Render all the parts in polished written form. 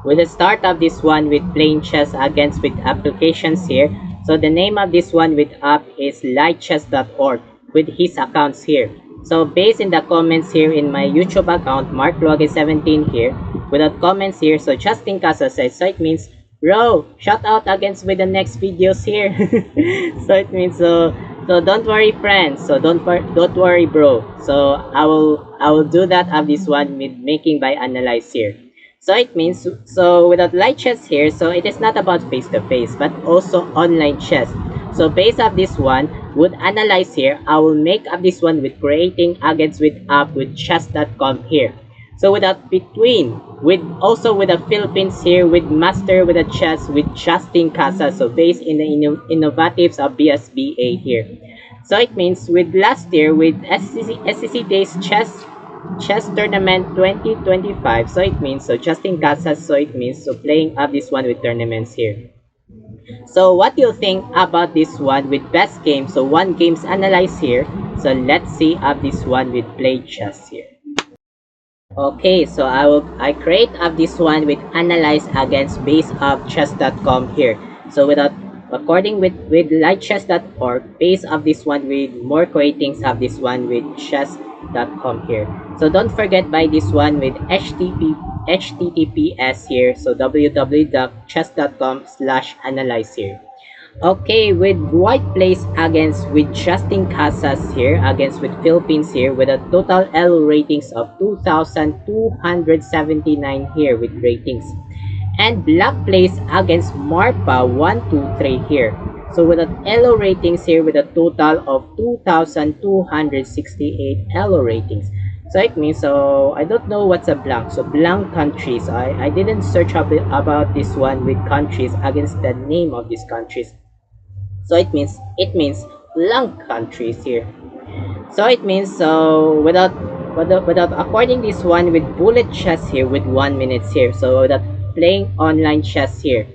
We'll start up this one with playing chess against with applications here. So the name of this one with app is lightchess.org with his accounts here. So based in the comments here in my YouTube account, Mark Luage 17 here, without comments here, so Justin Casa says, so it means, bro, shout out against with the next videos here. So it means, so don't worry friends, so don't worry bro. So I will do that of this one with making by analyze here. So it means, so without light chess here, so it is not about face-to-face, but also online chess. So based on this one, would analyze here, I will make up this one with creating against with app with chess.com here. So without between, with also with the Philippines here, with master with a chess with Justin Casa, so based in the innovatives of BSBA here. So it means with last year with SCC Days Chess Tournament 2025. So it means so Justin Casas. So it means so playing up this one with tournaments here. So what do you think about this one with best game? So one games analyze here. So let's see up this one with play chess here. Okay, so I create up this one with analyze against base of chess.com here. So without according with lightchess.org, base of this one with more creatings of this one with chess.com here. So don't forget by this one with https here. So www.chess.com/analyze here. Okay, with white plays against with Justin Casas here, against with Philippines here, with a total L ratings of 2,279 here with ratings. And black plays against Marpa 123 here. So with an Elo ratings here with a total of 2,268 Elo ratings. So it means, so I don't know what's a blank. So blank countries. I didn't search up about this one with countries against the name of these countries. So it means blank countries here. So it means, so without according this one with bullet chess here with 1 minute here. So without playing online chess here.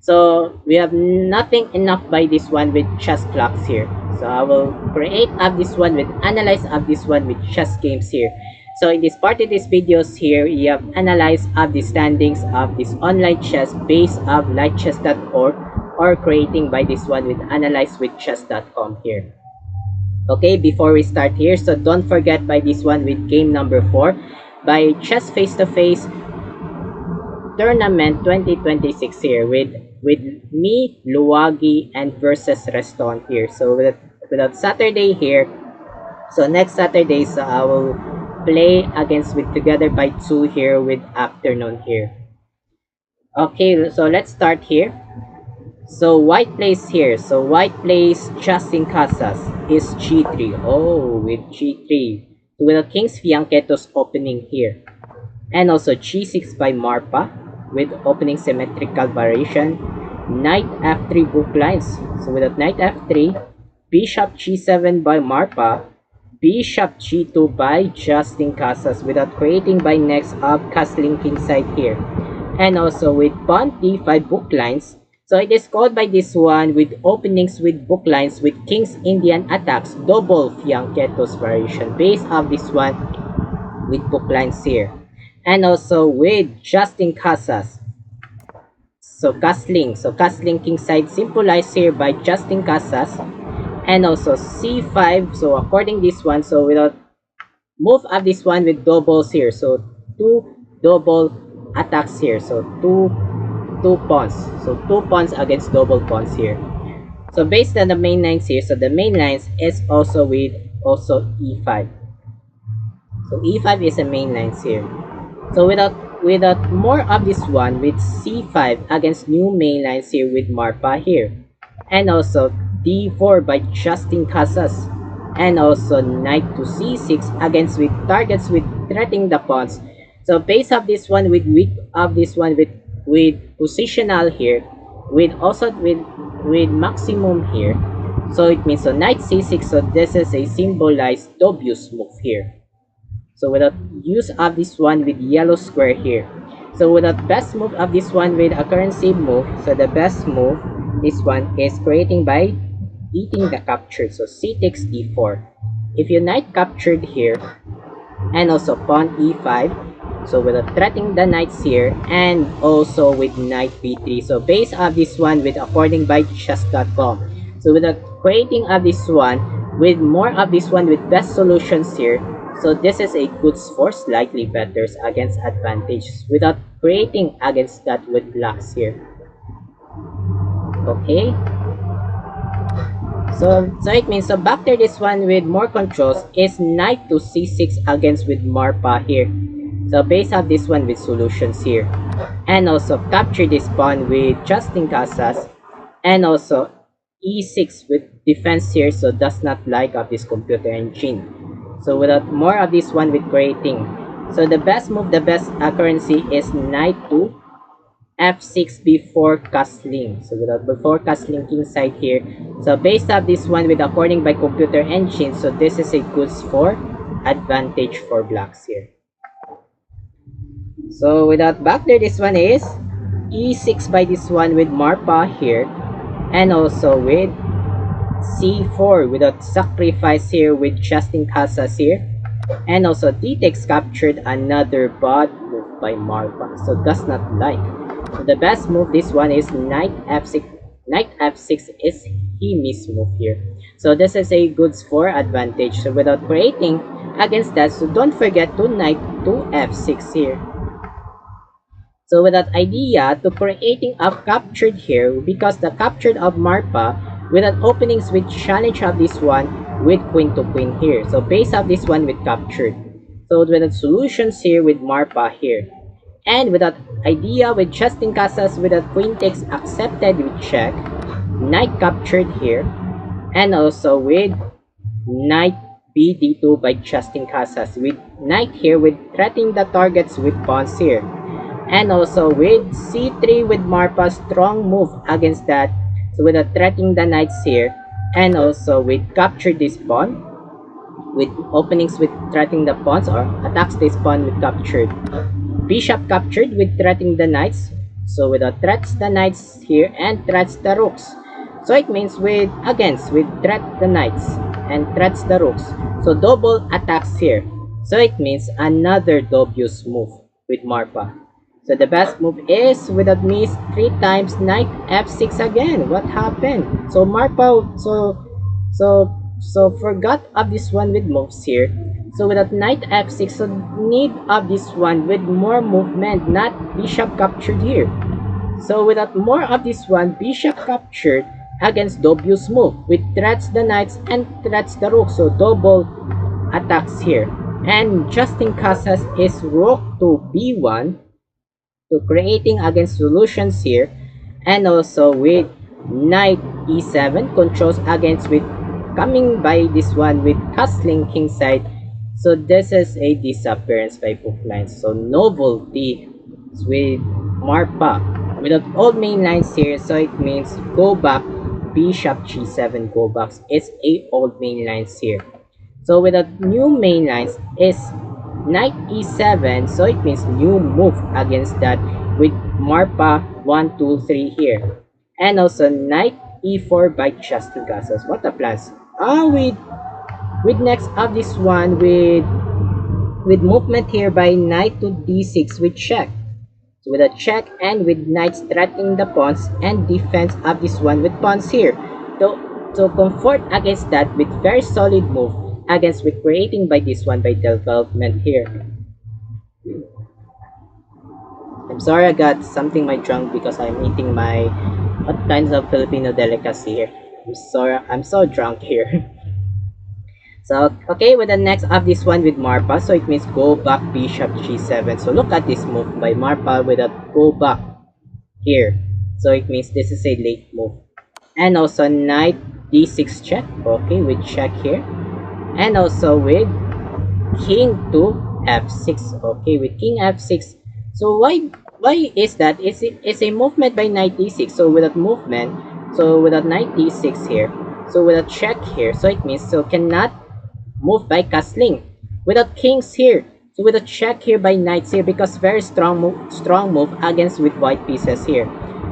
So we have nothing enough by this one with chess clocks here. So I will create up this one with analyze up this one with chess games here. So in this part of these videos here, you have analyzed up the standings of this online chess based of lightchess.org or creating by this one with analyze with chess.com here. Okay, before we start here, so don't forget by this one with game number 4 by Chess Face to Face Tournament 2026 here with me, Luwagi, and versus Reston here. So without Saturday here, so next Saturday, so I will play against with together by 2 here with afternoon here. Okay, so let's start here. So white plays here. So white plays Justin Casas is G3. Oh, with G3. With a King's Fianchettos opening here. And also G6 by Marpa with opening symmetrical variation. Knight F3 book lines. So with a Knight F3, Bishop G7 by Marpa, Bishop G2 by Justin Casas without creating by next up castling kingside here. And also with Pawn D5 book lines. So it is called by this one with openings with book lines with King's Indian attacks, double Fianchettos variation based of this one with book lines here. And also with Justin Casas. So castling kingside symbolized here by Justin Casas. And also C5. So according this one, so without move up this one with doubles here. So two double attacks here. So two pawns. So 2 pawns against double pawns here. So based on the main lines here, so the main lines is also with also E5. So E5 is the main lines here. So without more of this one with C5 against new main lines here with Marpa here. And also D4 by Justin Casas. And also Knight to C6 against with targets with threatening the pawns. So based of this one with weak of this one with positional here, with also with maximum here. So it means so Knight C6, so this is a symbolized dubious move here. So without use of this one with yellow square here. So without best move of this one with a currency move, so the best move this one is creating by eating the captured. So C takes D4. If you knight captured here and also pawn E5, So with a threatening the knights here, and also with knight b3. So based on this one with according by chess.com. So with a creating of this one with more of this one with best solutions here. So this is a good score, slightly better against advantages without creating against that with blocks here. Okay. So it means so back there this one with more controls is knight to c6 against with Marpa here. So base up this one with solutions here. And also capture this pawn with Justin Casas. And also e6 with defense here, so does not like of this computer engine. So without more of this one with creating. So the best move, the best currency is knight to f6 before castling. So without before castling king side here. So based up this one with according by computer engine. So this is a good score advantage for blacks here. So without back there, this one is e6 by this one with Marpa here. And also with c4 without sacrifice here with Justin Casas here. And also d-takes captured another bad move by Marpa. So does not like. So the best move this one is knight f6. Knight f6 is he missed move here. So this is a good score advantage. So without creating against that, so don't forget to knight to f6 here. So with that idea to creating a captured here, because the captured of Marpa with an openings with challenge of this one with queen to queen here. So base of this one with captured. So with the solutions here with Marpa here. And with that idea with Justin Casas with that queen takes accepted with check. Knight captured here. And also with knight bd2 by Justin Casas. With knight here with threatening the targets with pawns here. And also with c3 with Marpa, strong move against that. So with a threatening the knights here. And also with capture this pawn. With openings with threatening the pawns or attacks this pawn with captured. Bishop captured with threatening the knights. So with a threats the knights here and threats the rooks. So it means with against with threat the knights and threats the rooks. So double attacks here. So it means another dubious move with Marpa. So the best move is without miss 3 times knight f6 again. What happened? So Marpa so forgot of this one with moves here. So without knight f6, so need of this one with more movement, not bishop captured here. So without more of this one, bishop captured against dubious move with threats the knights and threats the rook. So double attacks here. And Justin Casas is rook to b1. So creating against solutions here, and also with knight e7 controls against with coming by this one with castling king side. So this is a disappearance by book lines. So novelty with Marpa without old main lines here. So it means go back bishop g7 go back. It's a old main lines here. So without new main lines is knight e7, so it means new move against that with Marpa 1, 2, 3 here. And also knight e4 by Justin Casas. What a plus. With next up this one with movement here by knight to d6 with check. So with a check and with knights threatening the pawns and defense of this one with pawns here. So comfort against that with very solid move against with creating by this one by development here. I'm sorry I got something my drunk because I'm eating my what kinds of Filipino delicacy here. I'm sorry, I'm so drunk here. So okay, with the next of this one with Marpa, so it means go back bishop g7. So look at this move by Marpa with a go back here. So it means this is a late move. And also knight d6 check. Okay, with check here. And also with king to f6. Okay, with king f6. So why is that? It's a movement by knight d6. So with that movement, so with that knight d6 here, so with a check here, so it means so cannot move by castling without kings here. So with a check here by knights here because very strong move against with white pieces here.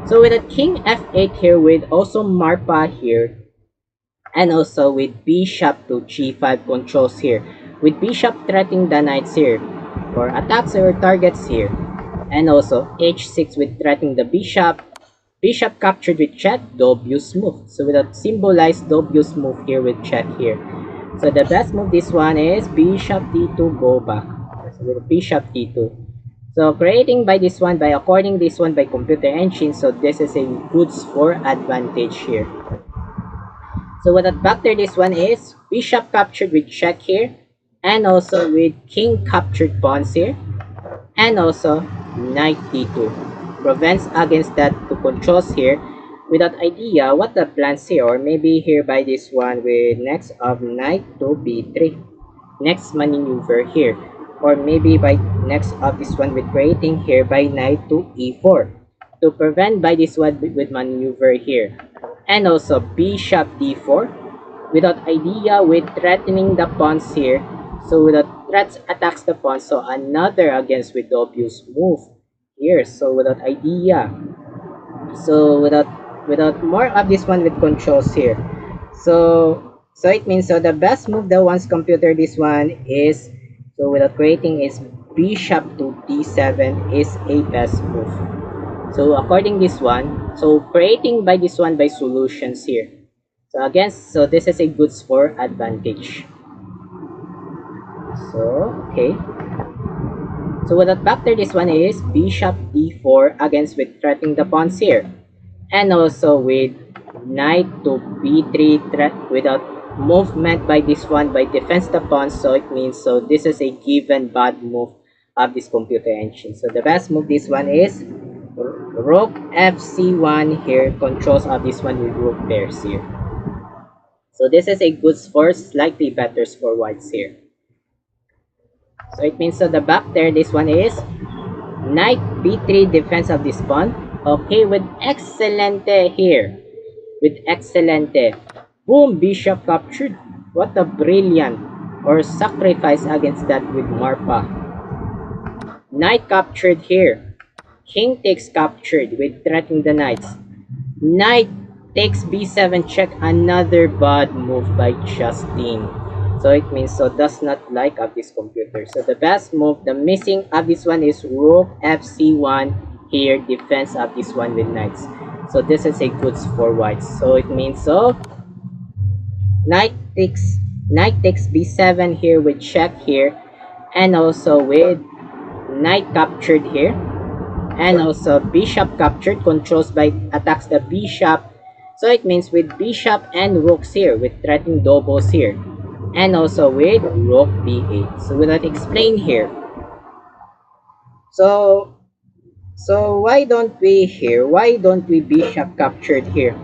So with a king f8 here with also Marpa here. And also with bishop to g5 controls here. With bishop threatening the knights here. for attacks or targets here. And also h6 with threatening the bishop. Bishop captured with check, W's move. So we will symbolize W's move here with check here. So the best move this one is bishop d2 go back. So with bishop d2. So creating by this one, by according this one by computer engine, so this is a good score advantage here. So what that factor this one is bishop captured with check here, and also with king captured pawns here, and also knight d2 prevents against that to controls here without idea what the plans here, or maybe here by this one with next of knight to b3, next maneuver here, or maybe by next of this one with creating here by knight to e4 to prevent by this one with maneuver here, and also bishop d4 without idea with threatening the pawns here. So without threats attacks the pawn, so another against with W's move here. So without idea, so without more of this one with controls here. So it means so the best move that one's computer this one is, so without creating is bishop to d7 is a best move. So according this one, so creating by this one by solutions here. So again, so this is a good score advantage. So okay. So what that factor this one is bishop d4 against with threatening the pawns here, and also with knight to b3 threat without movement by this one by defense the pawns. So it means so this is a given bad move of this computer engine. So the best move this one is rook fc1 here, controls of this one with rook pairs here. So this is a good score, slightly better score whites here. So it means so the back there this one is knight b3 defense of this pawn. Okay, with excelente here, with excelente, boom, bishop captured. What a brilliant or sacrifice against that with Marpa. Knight captured here, king takes captured with threatening the knights. Knight takes b7 check, another bad move by Justin. So it means so does not like of this computer. So the best move, the missing of this one is rook fc1 here, defense of this one with knights. So this is a good score whites. So it means so knight takes b7 here with check here, and also with knight captured here, and also bishop captured, controls by attacks the bishop. So it means with bishop and rooks here with threatening doubles here, and also with rook b8. So we'll explain here. So why don't we bishop captured here?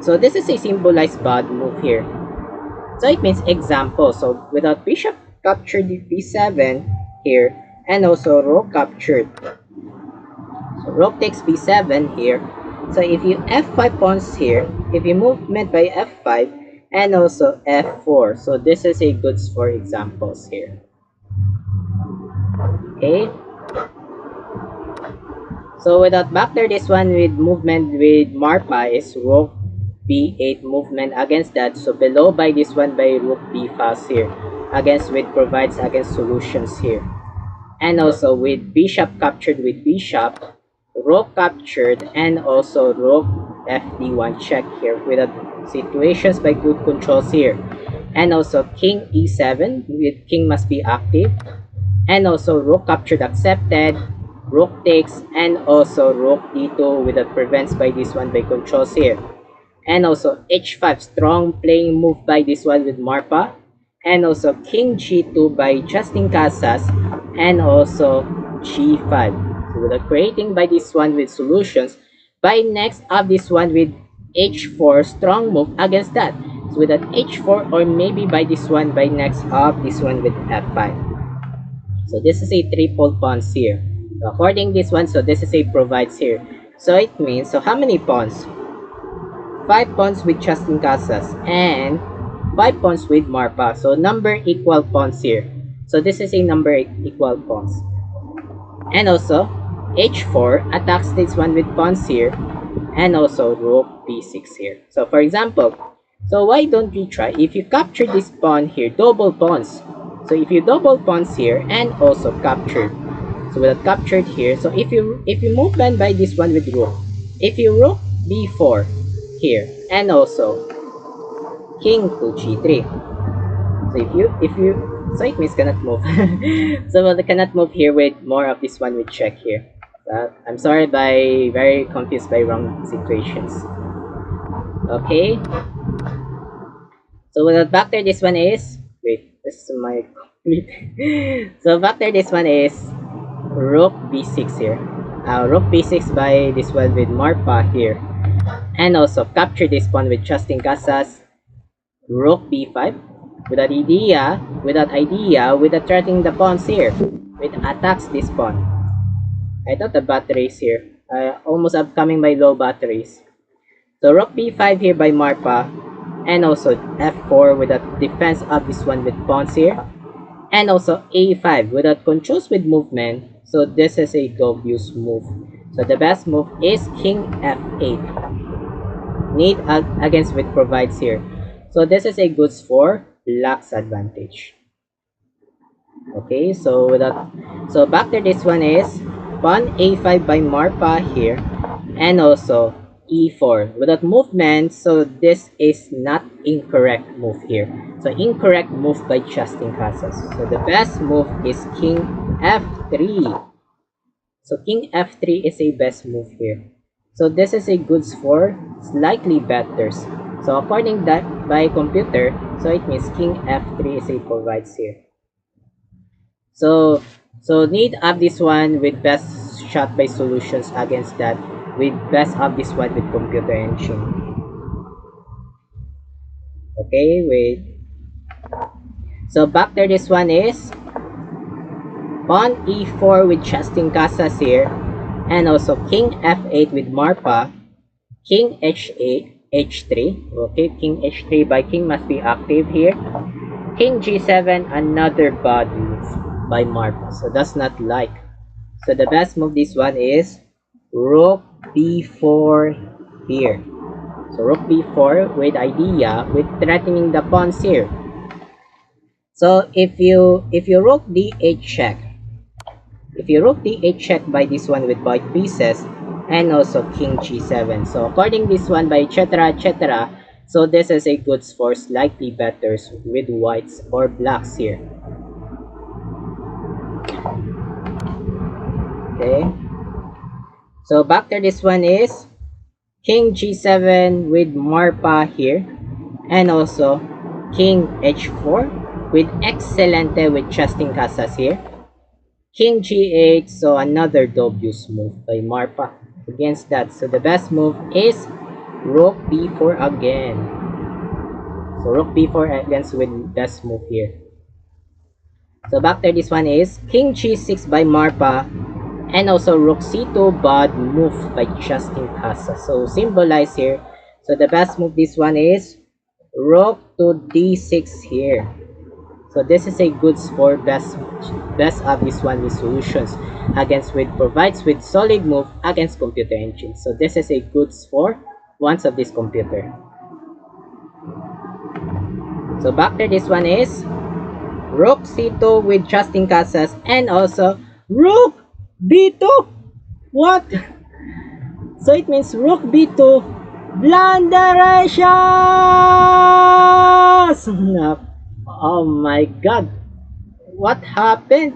So this is a symbolized bad move here. So it means example. So without bishop captured b7 here, and also rook captured. So rook takes b7 here. So if you f5 pawns here, if you movement by f5, and also f4. So this is a good for examples here. Okay. So without back there, this one with movement with Marpa is rook b8 movement against that. So below by this one by rook b fast here, against with provides against solutions here, and also with bishop captured with bishop, rook captured, and also rook fd1 check here without situations by good controls here, and also king e7 with king must be active, and also rook captured accepted, rook takes, and also rook d2 with that prevents by this one by controls here, and also h5 strong playing move by this one with Marpa, and also king g2 by Justin Casas, and also g5. So with creating by this one with solutions by next of this one with h4 strong move against that. So with that h4, or maybe by this one by next of this one with f5. So this is a triple pawns here. So according this one, so this is a provides here. So it means, so how many pawns? 5 pawns with Justin Casas and 5 pawns with Marpa. So number equal pawns here. So this is a number equal pawns. And also h4 attacks this one with pawns here, and also rook b6 here. So for example, so why don't we try if you capture this pawn here, double pawns. So if you double pawns here and also captured, so with that captured here, so if you movement by this one with rook, if you rook b4 here and also king to g3, so if you so it means cannot move. So well, they cannot move here with more of this one with check here. I'm sorry, by very confused by wrong situations. Okay, so the factor this one is, wait, this is my complete. So factor this one is rook b6 here. Rook b6 by this one with Marpa here, and also capture this pawn with Justin Casas. Rook b5 with that idea with threatening the pawns here, with attacks this pawn. I thought the batteries here, almost upcoming by low batteries. So rook b5 here by Marpa, and also f4 with a defense of this one with pawns here, and also a5 with a controls with movement. So this is a obvious move. So the best move is king f8. Need against with provides here. So this is a goods for black's advantage. Okay, so with that, so back to this one is pawn a5 by Marpa here, and also e4 without movement. So this is not incorrect move here. So incorrect move by Justin Casas. So the best move is king f3. So king f3 is a best move here. So this is a goods for slightly betters. So according that by computer, so it means king f3 is a provides here. So need up this one with best shot by solutions against that with best of this one with computer engine. Okay, wait. So back there, this one is pawn e4 with Justin Casas here, and also king f8 with Marpa, king h8, h3. Okay, king h3 by king must be active here. King g7, another bad move by Marpa. So that's not like. So the best move this one is rook b4 here. So rook b4 with idea with threatening the pawns here. So if you rook d8 check, if you rook d8 check by this one with white pieces, and also king g7. So according this one by etc. So this is a goods for slightly better with whites or blacks here. Okay. So back to this one is king g7 with Marpa here, and also king h4 with excelente with Justin Casas here. King g8, so another dubious move by Marpa against that. So the best move is rook b4 again. So rook b4 against with best move here. So back there, this one is king g6 by Marpa, and also rook c2, bad move by Justin Casas. So symbolize here. So the best move this one is rook to d6 here. So this is a good for best of this one with solutions against with provides with solid move against computer engine. So this is a good for once of this computer. So back there, this one is rook c2 with Justin Casas, and also rook b2. What? So it means rook b2 blunderations. Oh my god, what happened?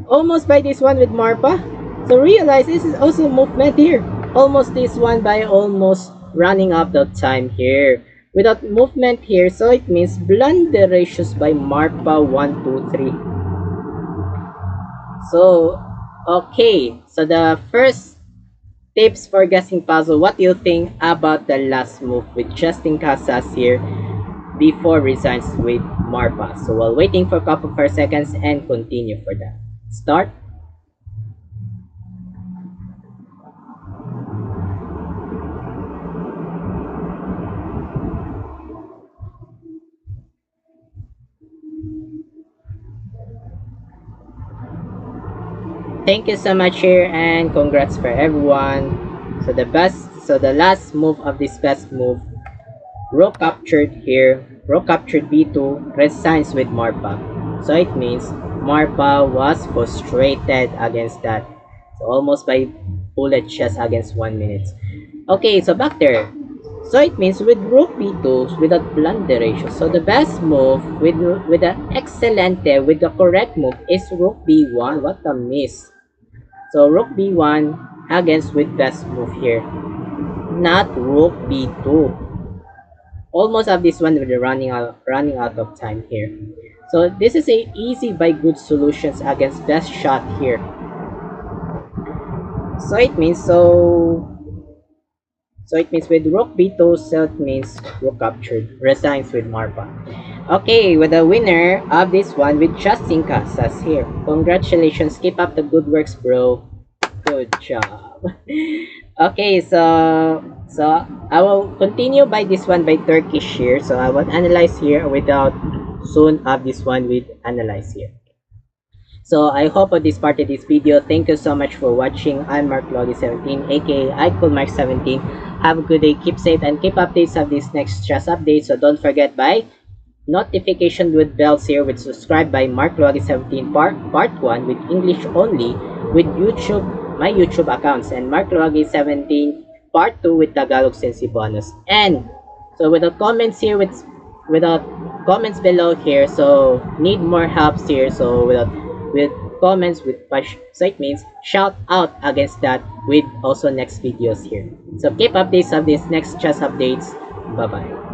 Almost by this one with Marpa. So realize this is also movement here. Almost this one by almost running out of time here. Without movement here, so it means blunderations by Marpa 1, 2, 3. So, okay. So the first tips for guessing puzzle, what do you think about the last move with Justin Casas here before resigns with Marpa? So while waiting for a couple of seconds and continue for that. Start. Thank you so much here, and congrats for everyone. So the last move of this best move, rook captured here, rook captured b2, resigns with Marpa. So it means Marpa was frustrated against that. So almost by bullet chess against 1 minute. Okay, so back there. So it means with rook b2 without blunder ratio. So the best move with the excelente, with the correct move is rook b1. What a miss. So rook b1 against with best move here. Not rook b2. Almost have this one with the running out of time here. So this is a easy by good solutions against best shot here. So it means with rook b2, so it means rook captured, resigns with Marpa. Okay, with the winner of this one with Justin Casas here. Congratulations, keep up the good works, bro. Good job. Okay, so I will continue by this one by Turkish here. So I will analyze here without soon have this one with analyze here. So I hope on this part of this video. Thank you so much for watching. I'm Mark Lodi 17, aka I Cool Mark 17. Have a good day, keep safe, and keep updates of this next stress update. So don't forget by notification with bells here with subscribe by Mark Lodi 17 part 1 with English only with YouTube, my YouTube accounts, and Mark Lodi 17 part 2 with Tagalog Sensi bonus. And so with the comments here without comments below here, so need more helps here. So with comments with push, so it means shout out against that with also next videos here. So keep updates of this next chess updates. Bye bye.